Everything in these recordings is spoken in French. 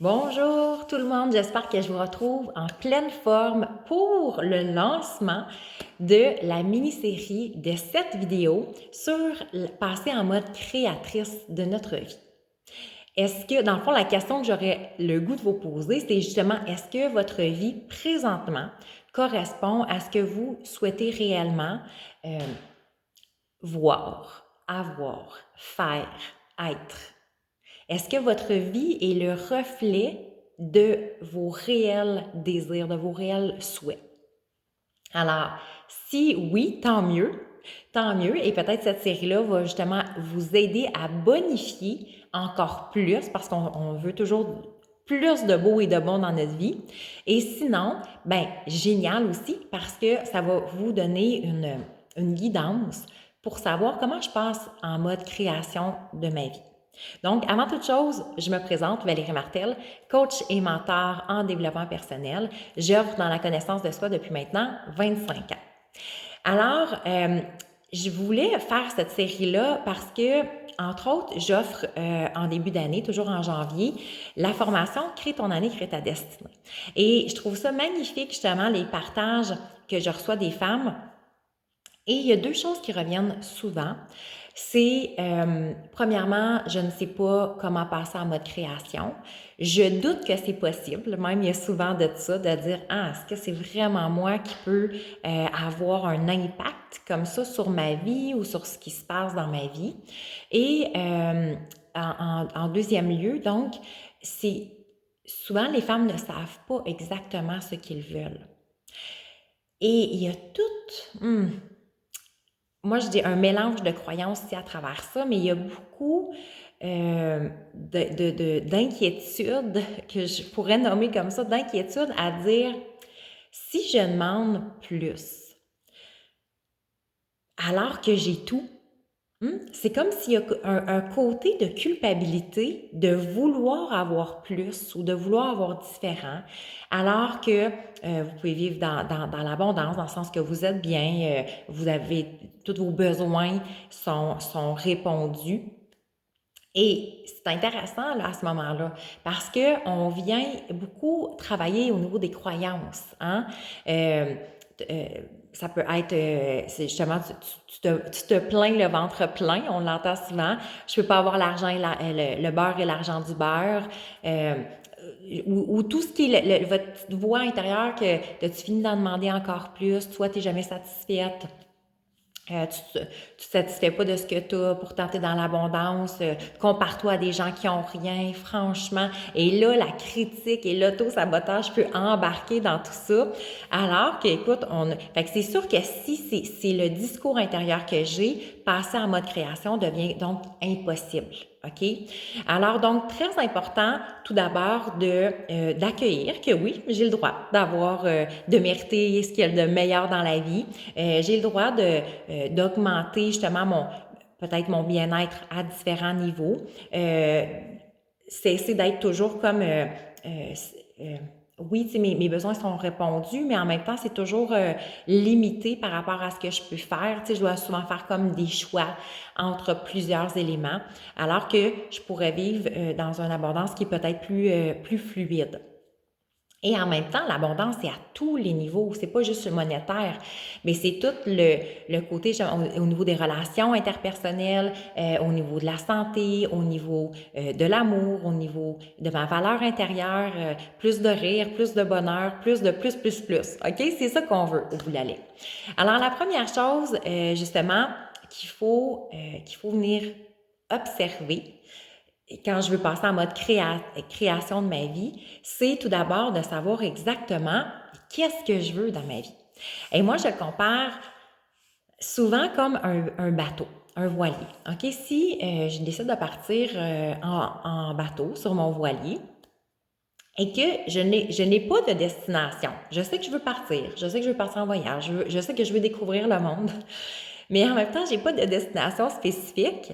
Bonjour tout le monde, j'espère que je vous retrouve en pleine forme pour le lancement de la mini-série de 7 vidéos sur passer en mode créatrice de notre vie. Est-ce que, dans le fond, la question que j'aurais le goût de vous poser, c'est justement, est-ce que votre vie présentement correspond à ce que vous souhaitez réellement euh, voir, avoir, faire, être? Est-ce que votre vie est le reflet de vos réels désirs, de vos réels souhaits? Alors, si oui, tant mieux, et peut-être cette série-là va justement vous aider à bonifier encore plus, parce qu'on veut toujours plus de beau et de bon dans notre vie. Et sinon, ben génial aussi, parce que ça va vous donner une guidance pour savoir comment je passe en mode création de ma vie. Donc, avant toute chose, je me présente, Valérie Martel, coach et mentor en développement personnel. J'œuvre dans la connaissance de soi depuis maintenant 25 ans. Alors, je voulais faire cette série-là parce que, entre autres, j'offre en début d'année, toujours en janvier, la formation Crée ton année, crée ta destinée. Et je trouve ça magnifique, justement, les partages que je reçois des femmes. Et il y a deux choses qui reviennent souvent. C'est, premièrement, je ne sais pas comment passer en mode création. Je doute que c'est possible. Même, il y a souvent de ça, de dire, ah, est-ce que c'est vraiment moi qui peux avoir un impact comme ça sur ma vie ou sur ce qui se passe dans ma vie? Et en deuxième lieu, donc, c'est souvent les femmes ne savent pas exactement ce qu'ils veulent. Et il y a moi, je dis un mélange de croyances aussi à travers ça, mais il y a beaucoup d'inquiétudes, que je pourrais nommer comme ça, d'inquiétudes à dire, si je demande plus, alors que j'ai tout, c'est comme s'il y a un côté de culpabilité de vouloir avoir plus ou de vouloir avoir différent, alors que vous pouvez vivre dans l'abondance, dans le sens que vous êtes bien, vous avez, tous vos besoins sont répondus. Et c'est intéressant là, à ce moment-là, parce qu'on vient beaucoup travailler au niveau des croyances. Hein? Euh, euh, Ça peut être, c'est justement, tu te plains le ventre plein, on l'entend souvent. Je peux pas avoir l'argent et le beurre et l'argent du beurre. Euh, ou tout ce qui est votre petite voix intérieure que tu finis d'en demander encore plus, toi, tu n'es jamais satisfaite. Tu ne te satisfais pas de ce que tu as, pourtant tu es dans l'abondance, compare-toi à des gens qui ont rien, franchement. Et là, la critique et l'auto-sabotage peut embarquer dans tout ça. Alors que, écoute, fait que c'est sûr que si c'est le discours intérieur que j'ai, passer en mode création devient donc impossible. OK? Alors, donc, très important, tout d'abord, d'accueillir que oui, j'ai le droit d'avoir, de mériter ce qu'il y a de meilleur dans la vie. J'ai le droit d'augmenter justement peut-être mon bien-être à différents niveaux. Cesser d'être toujours comme oui, tu sais, mes besoins sont répondus, mais en même temps, c'est toujours limité par rapport à ce que je peux faire. Tu sais, je dois souvent faire comme des choix entre plusieurs éléments, alors que je pourrais vivre dans une abondance qui est peut-être plus fluide. Et en même temps, l'abondance, c'est à tous les niveaux. C'est pas juste le monétaire, mais c'est tout le côté au niveau des relations interpersonnelles, au niveau de la santé, au niveau de l'amour, au niveau de ma valeur intérieure, plus de rire, plus de bonheur, plus de plus. OK? C'est ça qu'on veut au bout de la ligne. Alors, la première chose, justement, qu'il faut venir observer, quand je veux passer en mode création de ma vie, c'est tout d'abord de savoir exactement qu'est-ce que je veux dans ma vie. Et moi, je le compare souvent comme un bateau, un voilier. OK? Si je décide de partir en bateau sur mon voilier et que je n'ai pas de destination, je sais que je veux partir, je sais que je veux partir en voyage, je sais que je veux découvrir le monde, mais en même temps, je n'ai pas de destination spécifique,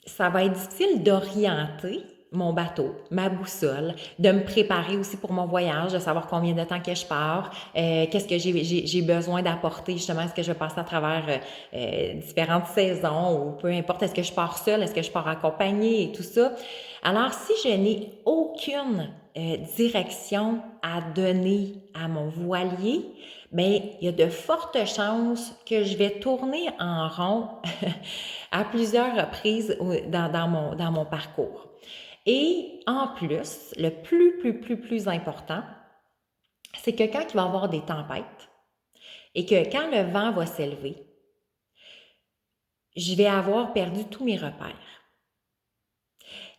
ça va être difficile d'orienter mon bateau, ma boussole, de me préparer aussi pour mon voyage, de savoir combien de temps que je pars, qu'est-ce que j'ai besoin d'apporter, justement, est-ce que je vais passer à travers différentes saisons ou peu importe, est-ce que je pars seule, est-ce que je pars accompagnée et tout ça. Alors, si je n'ai aucune direction à donner à mon voilier, bien, il y a de fortes chances que je vais tourner en rond à plusieurs reprises dans mon parcours. Et en plus, le plus important, c'est que quand il va y avoir des tempêtes et que quand le vent va s'élever, je vais avoir perdu tous mes repères.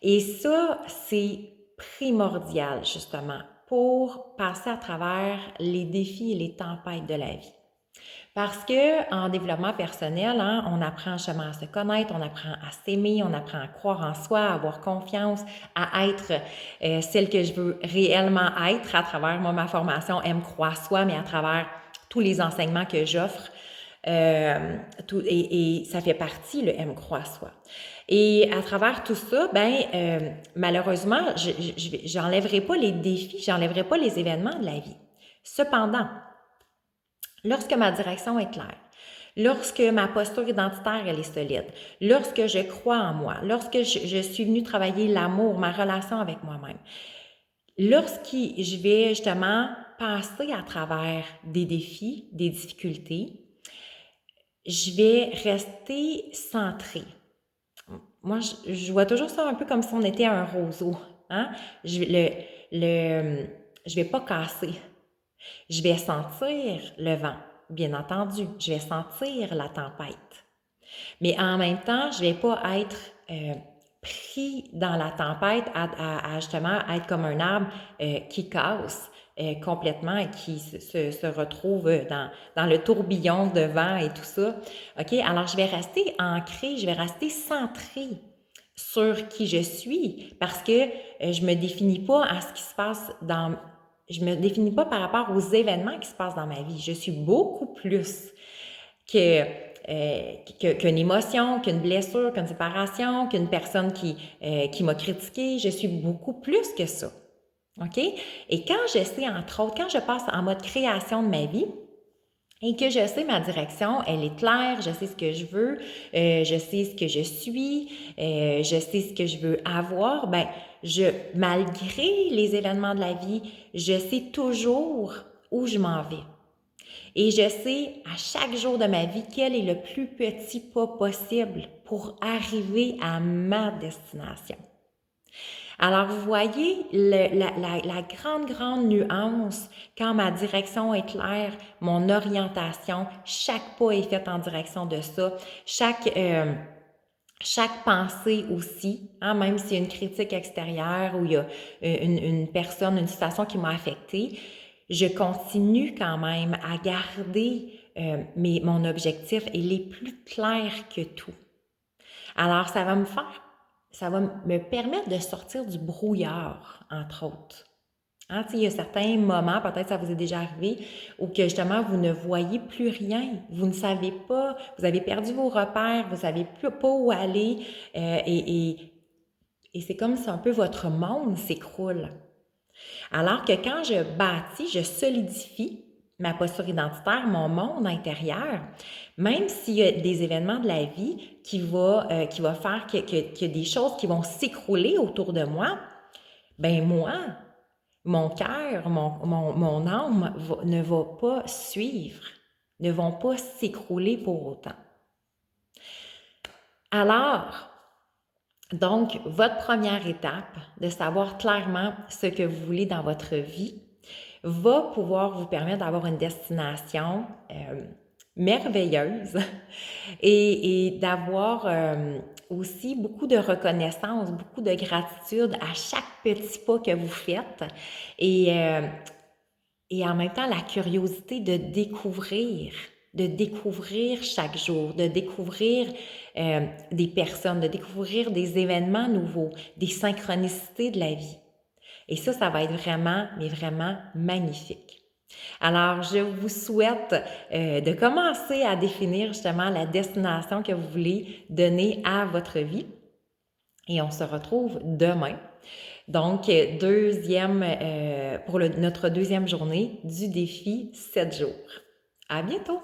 Et ça, c'est primordial, justement, pour passer à travers les défis et les tempêtes de la vie. Parce que en développement personnel, hein, on apprend justement à se connaître, on apprend à s'aimer, on apprend à croire en soi, à avoir confiance, à être celle que je veux réellement être à travers ma formation Aime croire soi, mais à travers tous les enseignements que j'offre. Et ça fait partie, le Aime croire soi. Et à travers tout ça, malheureusement, j'enlèverai pas les défis, j'enlèverai pas les événements de la vie. Cependant, lorsque ma direction est claire, lorsque ma posture identitaire elle est solide, lorsque je crois en moi, lorsque je suis venue travailler l'amour, ma relation avec moi-même, lorsque je vais justement passer à travers des défis, des difficultés, je vais rester centrée. Moi, je vois toujours ça un peu comme si on était un roseau. Hein? Je vais pas casser. Je vais sentir le vent, bien entendu. Je vais sentir la tempête. Mais en même temps, je ne vais pas être pris dans la tempête à justement être comme un arbre qui casse complètement et qui se retrouve dans le tourbillon de vent et tout ça. OK? Alors, je vais rester ancrée, je vais rester centrée sur qui je suis parce que je ne me définis pas à ce qui se passe je me définis pas par rapport aux événements qui se passent dans ma vie. Je suis beaucoup plus qu'une émotion, qu'une blessure, qu'une séparation, qu'une personne qui m'a critiqué. Je suis beaucoup plus que ça. OK? Et quand je sais, entre autres, quand je passe en mode création de ma vie, et que je sais ma direction, elle est claire, je sais ce que je veux, je sais ce que je suis, je sais ce que je veux avoir, malgré les événements de la vie, je sais toujours où je m'en vais. Et je sais à chaque jour de ma vie quel est le plus petit pas possible pour arriver à ma destination. Alors, vous voyez la grande nuance quand ma direction est claire, mon orientation, chaque pas est fait en direction de ça, chaque pensée aussi, hein, même s'il y a une critique extérieure ou il y a une personne, une situation qui m'a affectée, je continue quand même à garder mon objectif et il est plus clair que tout. Alors, ça va me permettre de sortir du brouillard, entre autres. Hein, il y a certains moments, peut-être ça vous est déjà arrivé, où que justement vous ne voyez plus rien, vous ne savez pas, vous avez perdu vos repères, vous ne savez plus pas où aller et c'est comme si un peu votre monde s'écroule. Alors que quand je bâtis, je solidifie ma posture identitaire, mon monde intérieur, même s'il y a des événements de la vie qui va faire qu'il y a des choses qui vont s'écrouler autour de moi, moi, mon cœur, mon âme ne va pas suivre, ne vont pas s'écrouler pour autant. Alors, donc, votre première étape de savoir clairement ce que vous voulez dans votre vie va pouvoir vous permettre d'avoir une destination merveilleuse et d'avoir aussi beaucoup de reconnaissance, beaucoup de gratitude à chaque petit pas que vous faites et en même temps la curiosité de découvrir chaque jour, de découvrir des personnes, de découvrir des événements nouveaux, des synchronicités de la vie. Et ça va être vraiment, mais vraiment magnifique. Alors, je vous souhaite de commencer à définir justement la destination que vous voulez donner à votre vie. Et on se retrouve demain. Donc, pour notre deuxième journée du défi 7 jours. À bientôt!